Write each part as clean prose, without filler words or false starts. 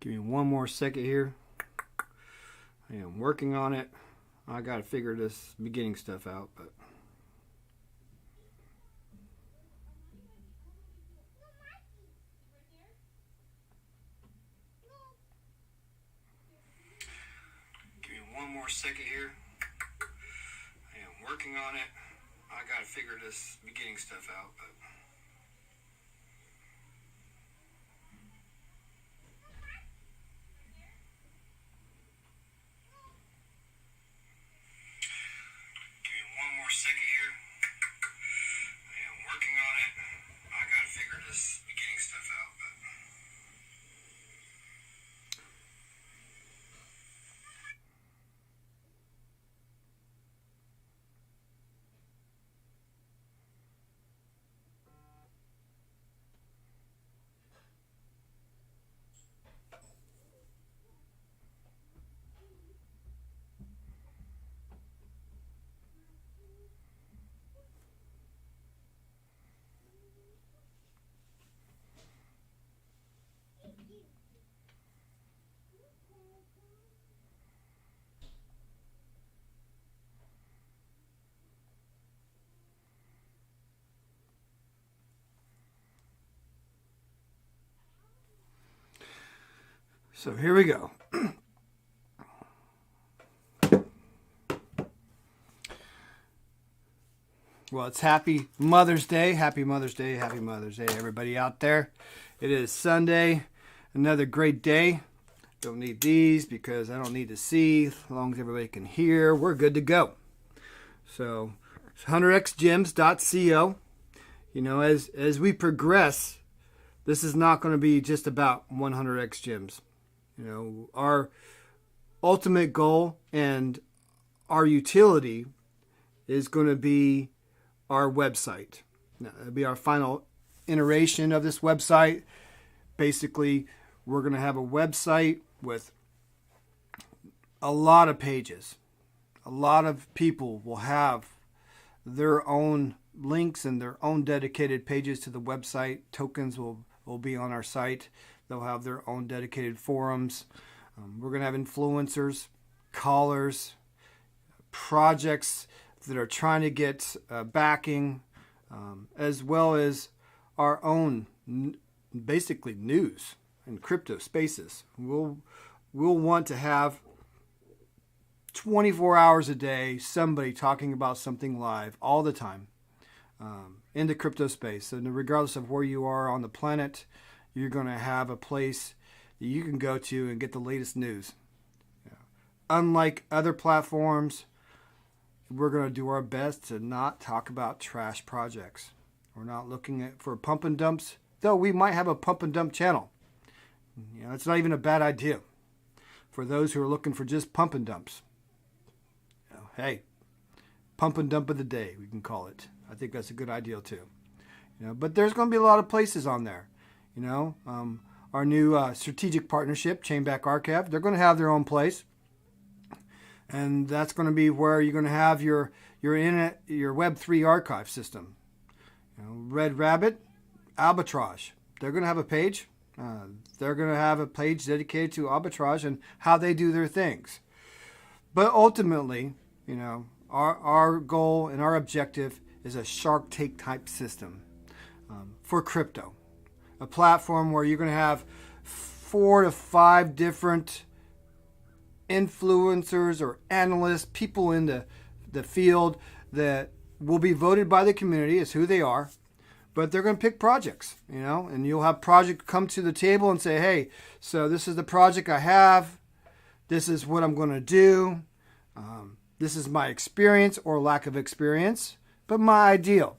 Give me one more second here. I am working on it. I got to figure this beginning stuff out, but give me one more second here. I am working on it. I got to figure this beginning stuff out, but one more second here. I am working on it. I gotta figure this beginning stuff out. So here we go. Well, it's happy Mother's Day. Happy Mother's Day. Happy Mother's Day, everybody out there. It is Sunday. Another great day. Don't need these because I don't need to see. As long as everybody can hear, we're good to go. So, 100xgems.co. You know, as we progress, this is not going to be just about 100x gems. You know, our ultimate goal and our utility is going to be our website. Now, it'll be our final iteration of this website. Basically, we're going to have a website with a lot of pages. A lot of people will have their own links and their own dedicated pages to the website. Tokens will be on our site. They'll have their own dedicated forums. We're going to have influencers, callers, projects that are trying to get backing, as well as our own basically news and crypto spaces. We'll want to have 24 hours a day somebody talking about something live all the time in the crypto space. And regardless of where you are on the planet, you're going to have a place that you can go to and get the latest news. Unlike other platforms, we're going to do our best to not talk about trash projects. We're not looking for pump and dumps, though we might have a pump and dump channel. You know, it's not even a bad idea for those who are looking for just pump and dumps. You know, hey, pump and dump of the day, we can call it. I think that's a good idea too. You know, but there's going to be a lot of places on there. You know, our new strategic partnership, Chainback Archive, they're going to have their own place. And that's going to be where you're going to have your Web3 archive system. You know, Red Rabbit, Albatross, they're going to have a page. They're going to have a page dedicated to arbitrage and how they do their things. But ultimately, you know, our goal and our objective is a Shark Tank type system for crypto. A platform where you're going to have 4 to 5 different influencers or analysts, people in the field that will be voted by the community as who they are, but they're going to pick projects, you know, and you'll have projects come to the table and say, hey, so this is the project I have. This is what I'm going to do. This is my experience or lack of experience, but my ideal.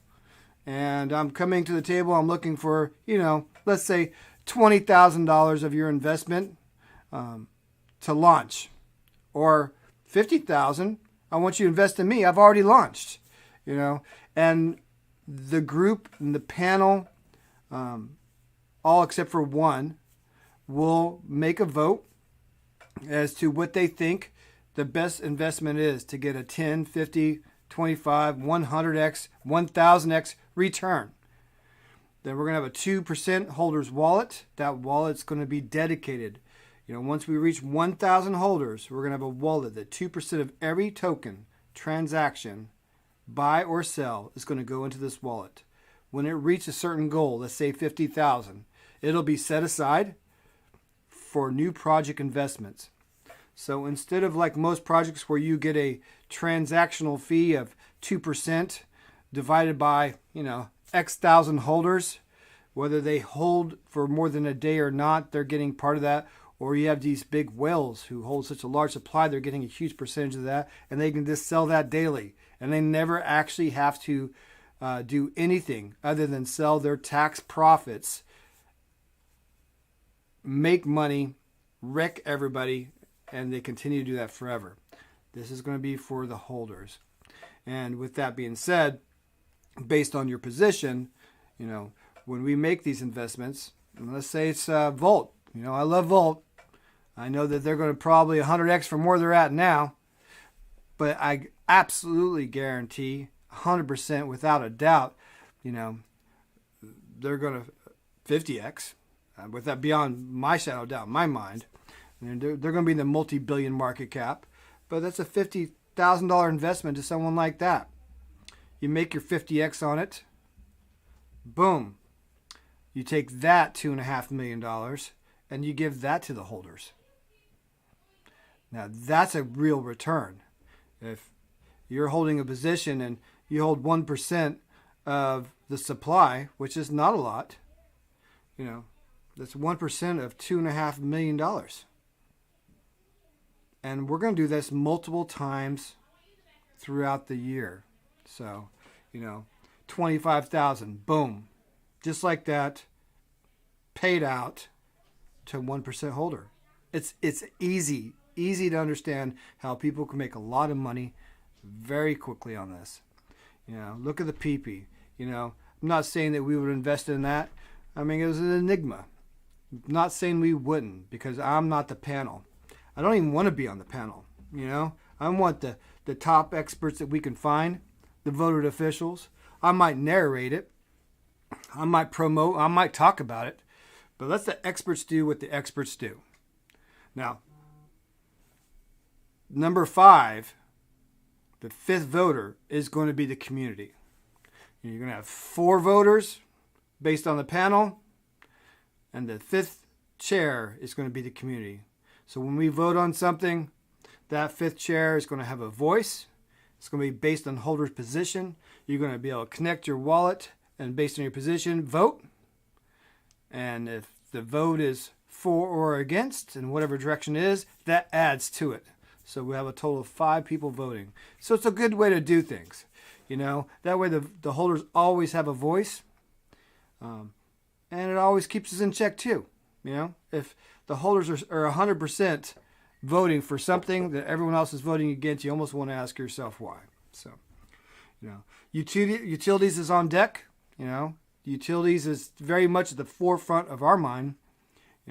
And I'm coming to the table. I'm looking for, you know, let's say $20,000 of your investment to launch, or $50,000. I want you to invest in me. I've already launched, you know, and the group and the panel, all except for one, will make a vote as to what they think the best investment is to get a 10, 50, 25, 100x, 1000x return. Then we're going to have a 2% holder's wallet. That wallet's going to be dedicated, Once we reach 1,000 holders, we're going to have a wallet that 2% of every token transaction, buy or sell, is going to go into this wallet. When it reaches a certain goal, let's say 50,000, it'll be set aside for new project investments. So instead of like most projects where you get a transactional fee of 2% divided by, X thousand holders, whether they hold for more than a day or not, they're getting part of that. Or you have these big whales who hold such a large supply, they're getting a huge percentage of that, and they can just sell that daily. And they never actually have to do anything other than sell their tax profits, make money, wreck everybody, and they continue to do that forever. This is going to be for the holders. And with that being said, based on your position, when we make these investments, and let's say it's Volt. I love Volt. I know that they're going to probably 100x from where they're at now, but I absolutely guarantee 100% without a doubt, they're going to 50x, with that beyond my shadow of doubt in my mind. They're going to be in the multi-billion market cap, but that's a $50,000 investment to someone like that. You make your 50x on it, boom. You take that $2.5 million and you give that to the holders. Now that's a real return. If you're holding a position and you hold 1% of the supply, which is not a lot, that's 1% of $2.5 million. And we're going to do this multiple times throughout the year. So, 25,000, boom. Just like that, paid out to 1% holder. It's easy to understand how people can make a lot of money very quickly on this. Look at the PP. I'm not saying that we would invest in that. I mean, it was an enigma. I'm not saying we wouldn't, because I'm not the panel. I don't even want to be on the panel. I want the top experts that we can find, the voted officials. I might narrate it. I might promote. I might talk about it. But let the experts do what the experts do. Now, number 5, the 5th voter is going to be the community. You're going to have 4 voters based on the panel, and the 5th chair is going to be the community. So when we vote on something, that 5th chair is going to have a voice. It's going to be based on holder's position. You're going to be able to connect your wallet and based on your position, vote. And if the vote is for or against, in whatever direction it is, that adds to it. So we have a total of 5 people voting. So it's a good way to do things. That way the holders always have a voice. And it always keeps us in check too. If the holders are 100% voting for something that everyone else is voting against, you almost want to ask yourself why. So, utilities is on deck. Utilities is very much at the forefront of our mind.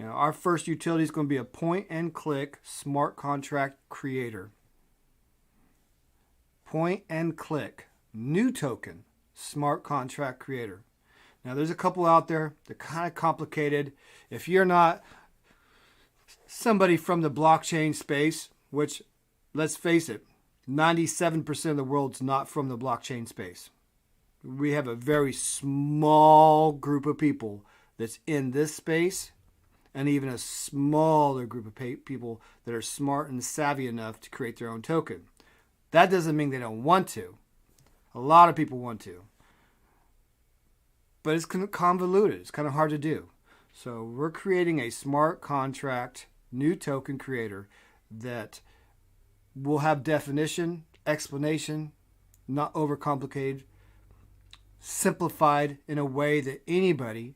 Our first utility is going to be a point-and-click smart contract creator. Point-and-click, new token, smart contract creator. Now, there's a couple out there. They're kind of complicated. If you're not somebody from the blockchain space, which, let's face it, 97% of the world's not from the blockchain space. We have a very small group of people that's in this space, and even a smaller group of people that are smart and savvy enough to create their own token. That doesn't mean they don't want to. A lot of people want to. But it's convoluted. It's kind of hard to do. So we're creating a smart contract, new token creator that will have definition, explanation, not overcomplicated, simplified in a way that anybody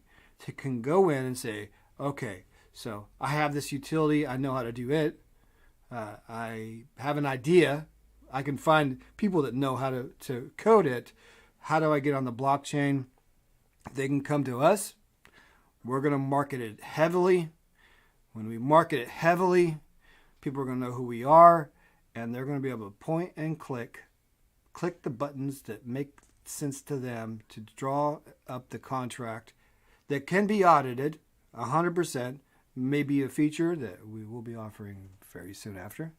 can go in and say, okay, so I have this utility. I know how to do it. I have an idea. I can find people that know how to code it. How do I get on the blockchain? They can come to us. We're going to market it heavily. When we market it heavily, people are going to know who we are, and they're going to be able to point and click the buttons that make sense to them to draw up the contract that can be audited 100%. may be a feature that we will be offering very soon after,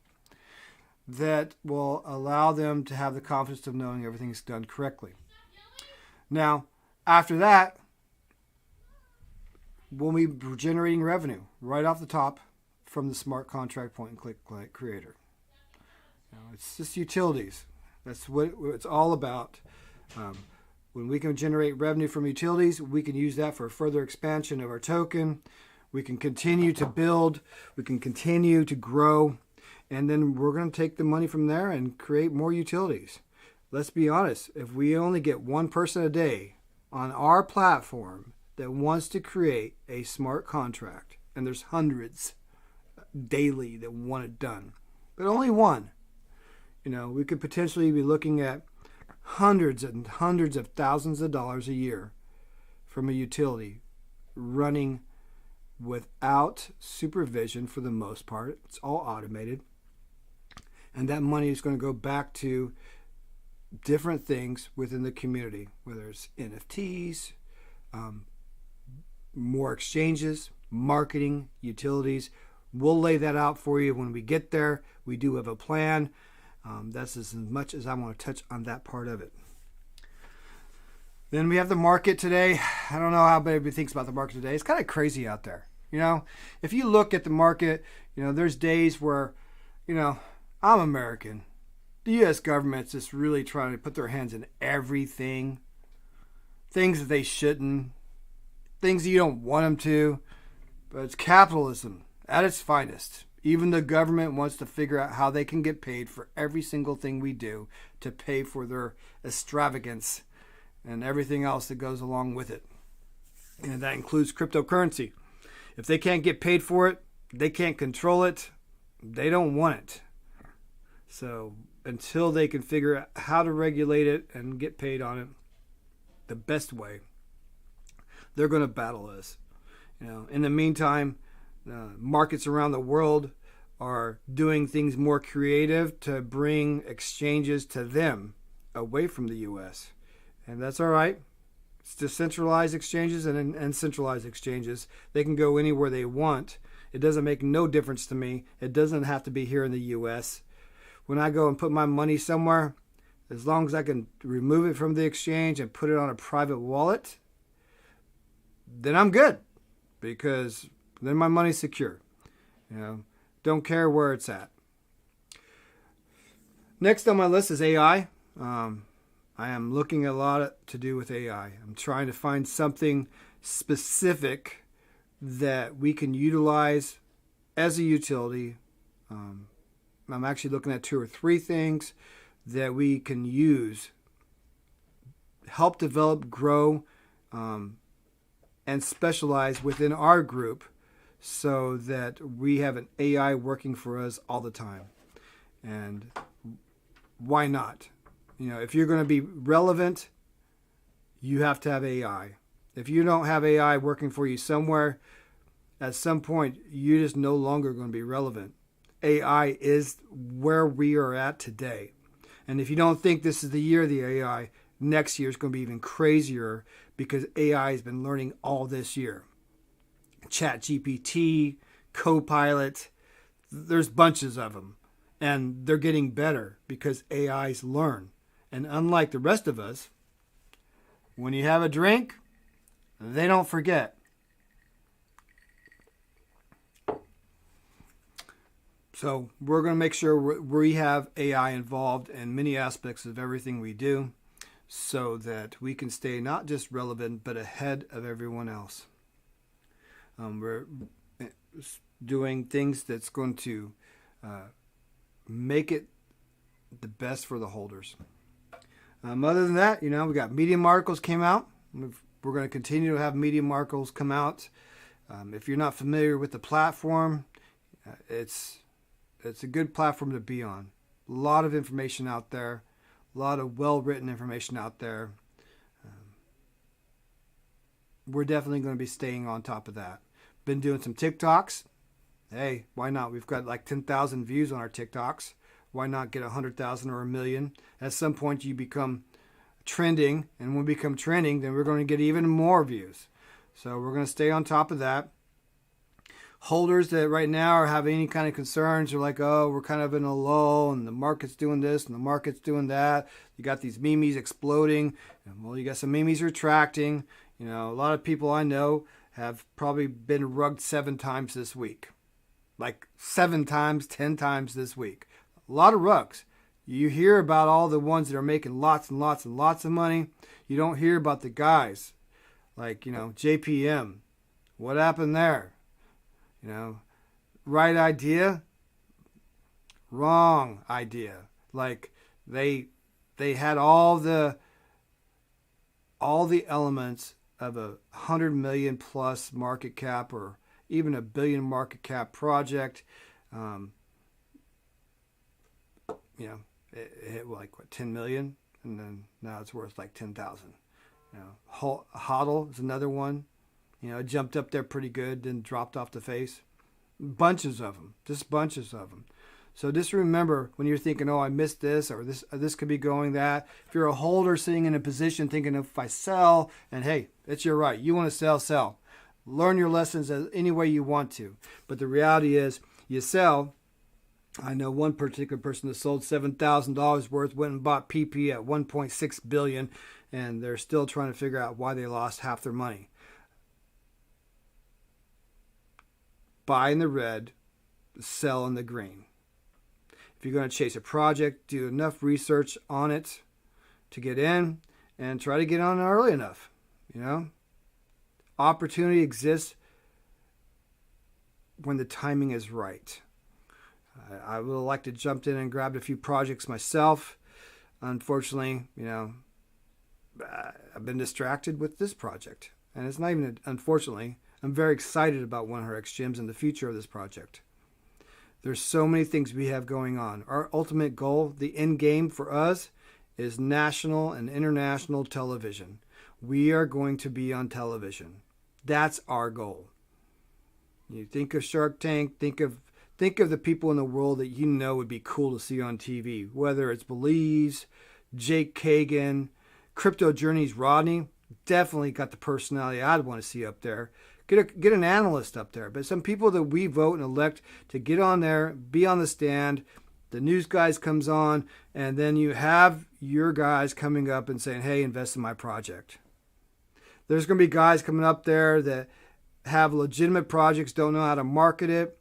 that will allow them to have the confidence of knowing everything's done correctly. Now, after that, we'll be generating revenue right off the top from the smart contract point and click creator. It's just utilities. That's what it's all about. When we can generate revenue from utilities, we can use that for further expansion of our token. We can continue to build. We can continue to grow. And then we're going to take the money from there and create more utilities. Let's be honest. If we only get one person a day on our platform that wants to create a smart contract, and there's hundreds daily that want it done, but only one, we could potentially be looking at hundreds and hundreds of thousands of dollars a year from a utility running without supervision for the most part. It's all automated. And that money is going to go back to different things within the community, whether it's NFTs, more exchanges, marketing, utilities. We'll lay that out for you when we get there. We do have a plan. That's as much as I want to touch on that part of it. Then we have the market today. I don't know how everybody thinks about the market today. It's kind of crazy out there. If you look at the market, there's days where, I'm American. The U.S. government's just really trying to put their hands in everything. Things that they shouldn't. Things that you don't want them to. But it's capitalism at its finest. Even the government wants to figure out how they can get paid for every single thing we do to pay for their extravagance and everything else that goes along with it. And that includes cryptocurrency. If they can't get paid for it, they can't control it, they don't want it. So until they can figure out how to regulate it and get paid on it the best way, they're going to battle us. In the meantime, markets around the world are doing things more creative to bring exchanges to them away from the U.S. And that's all right. It's decentralized exchanges and centralized exchanges. They can go anywhere they want. It doesn't make no difference to me. It doesn't have to be here in the U.S. When I go and put my money somewhere, as long as I can remove it from the exchange and put it on a private wallet, then I'm good, because then my money's secure. Don't care where it's at. Next on my list is AI. I am looking at a lot to do with AI. I'm trying to find something specific that we can utilize as a utility. I'm actually looking at 2 or 3 things that we can use, help develop, grow, and specialize within our group so that we have an AI working for us all the time. And why not? If you're going to be relevant, you have to have AI. If you don't have AI working for you somewhere, at some point, you're just no longer going to be relevant. AI is where we are at today. And if you don't think this is the year of the AI, next year is going to be even crazier, because AI has been learning all this year. ChatGPT, Copilot, there's bunches of them. And they're getting better because AIs learn. And unlike the rest of us, when you have a drink, they don't forget. So we're going to make sure we have AI involved in many aspects of everything we do, so that we can stay not just relevant, but ahead of everyone else. We're doing things that's going to make it the best for the holders. Other than that, we got Medium articles came out. We're going to continue to have Medium articles come out. If you're not familiar with the platform, it's a good platform to be on. A lot of information out there. A lot of well-written information out there. We're definitely going to be staying on top of that. Been doing some TikToks. Hey, why not? We've got like 10,000 views on our TikToks. Why not get 100,000 or 1 million? At some point you become trending, and when we become trending, then we're going to get even more views. So we're going to stay on top of that. holders that right now are having any kind of concerns are like, oh, we're kind of in a lull and the market's doing this and the market's doing that. You got these memes exploding. And, well, you got some memes retracting. You know, a lot of people I know have probably been rugged 7 times this week. Like 7 times, 10 times this week. A lot of rugs. You hear about all the ones that are making lots and lots and lots of money. You don't hear about the guys like, you know, JPM. What happened there? You know, right idea, wrong idea. Like they had all the elements of a 100 million plus market cap or even a billion market cap project. You know, it hit like what, 10 million, and then now it's worth like 10,000. You know, HODL is another one. You know, it jumped up there pretty good, then dropped off the face. Bunches of them, just bunches of them. So just remember when you're thinking, oh, I missed this, or this could be going that. If you're a holder sitting in a position thinking, if I sell, and hey, it's your right. You want to sell, sell. Learn your lessons any way you want to. But the reality is, you sell. I know one particular person that sold $7,000 worth, went and bought PP at $1.6 billion, and they're still trying to figure out why they lost half their money. Buy in the red, sell in the green. If you're going to chase a project, do enough research on it to get in and try to get on early enough. You know, opportunity exists when the timing is right. I would have liked to jump in and grabbed a few projects myself. Unfortunately, you know, I've been distracted with this project. And it's not even, unfortunately, I'm very excited about 100xgems and the future of this project. There's so many things we have going on. Our ultimate goal, the end game for us, is national and international television. We are going to be on television. That's our goal. You think of Shark Tank, think of the people in the world that you know would be cool to see on TV, whether it's Belize, Jake Kagan, Crypto Journeys Rodney. Definitely got the personality I'd want to see up there. Get an analyst up there. But some people that we vote and elect to get on there, be on the stand, the news guys comes on, and then you have your guys coming up and saying, hey, invest in my project. There's going to be guys coming up there that have legitimate projects, don't know how to market it,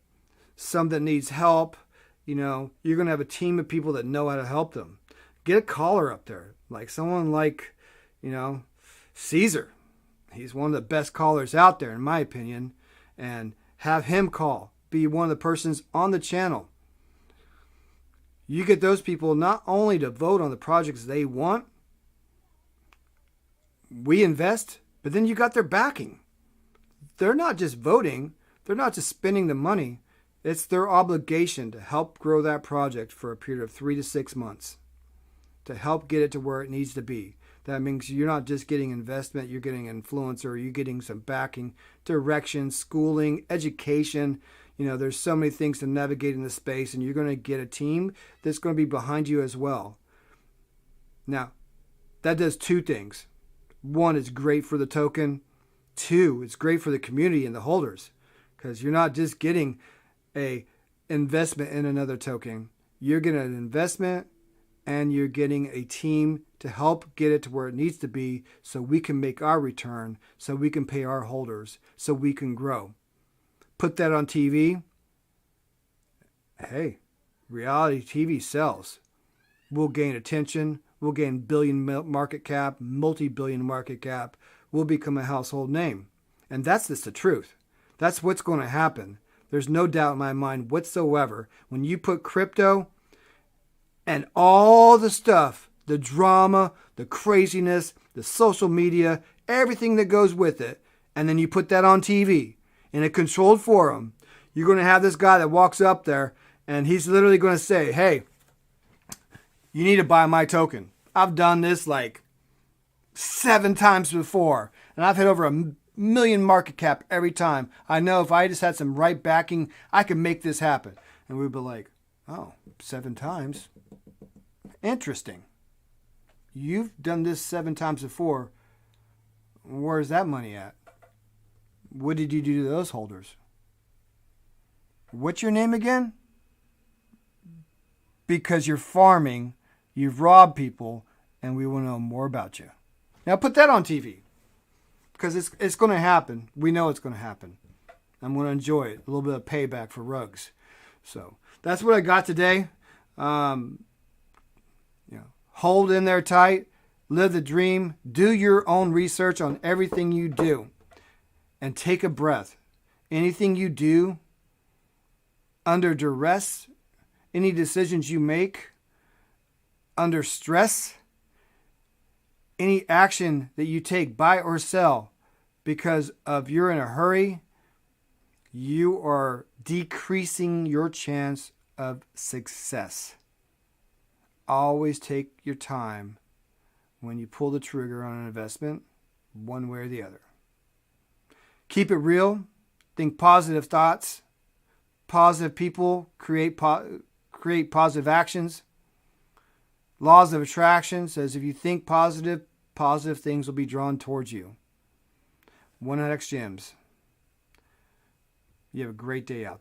some that needs help. You know, you're going to have a team of people that know how to help them. Get a caller up there, like someone like, you know, Caesar. He's one of the best callers out there, in my opinion, and have him call. Be one of the persons on the channel. You get those people not only to vote on the projects they want, we invest, but then you got their backing. They're not just voting. They're not just spending the money. It's their obligation to help grow that project for a period of 3 to 6 months, to help get it to where it needs to be. That means you're not just getting investment, you're getting influencer, you're getting some backing, direction, schooling, education. You know, there's so many things to navigate in the space, and you're going to get a team that's going to be behind you as well. Now, that does 2 things. 1, it's great for the token. 2, it's great for the community and the holders, because you're not just getting a investment in another token. You're getting an investment and you're getting a team to help get it to where it needs to be so we can make our return, so we can pay our holders, so we can grow. Put that on TV. Hey, reality TV sells. We'll gain attention. We'll gain billion market cap, multi-billion market cap. We'll become a household name. And that's just the truth. That's what's going to happen. There's no doubt in my mind whatsoever. When you put crypto and all the stuff, the drama, the craziness, the social media, everything that goes with it, and then you put that on TV in a controlled forum, you're going to have this guy that walks up there and he's literally going to say, hey, you need to buy my token. I've done this like 7 times before, and I've hit over $1 million market cap every time. I know if I just had some right backing, I could make this happen. And we'd be like, oh, 7 times? Interesting. You've done this 7 times before. Where's that money at? What did you do to those holders? What's your name again? Because you're farming, you've robbed people, and we want to know more about you. Now put that on TV. Because it's going to happen. We know it's going to happen. I'm going to enjoy it. A little bit of payback for Rugs. So that's what I got today. Hold in there tight. Live the dream. Do your own research on everything you do. And take a breath. Anything you do under duress, any decisions you make under stress, any action that you take, buy or sell, because of you're in a hurry, you are decreasing your chance of success. Always take your time when you pull the trigger on an investment, one way or the other. Keep it real. Think positive thoughts. Positive people create positive actions. Laws of attraction says if you think positive, positive things will be drawn towards you. 100xgems. You have a great day out there.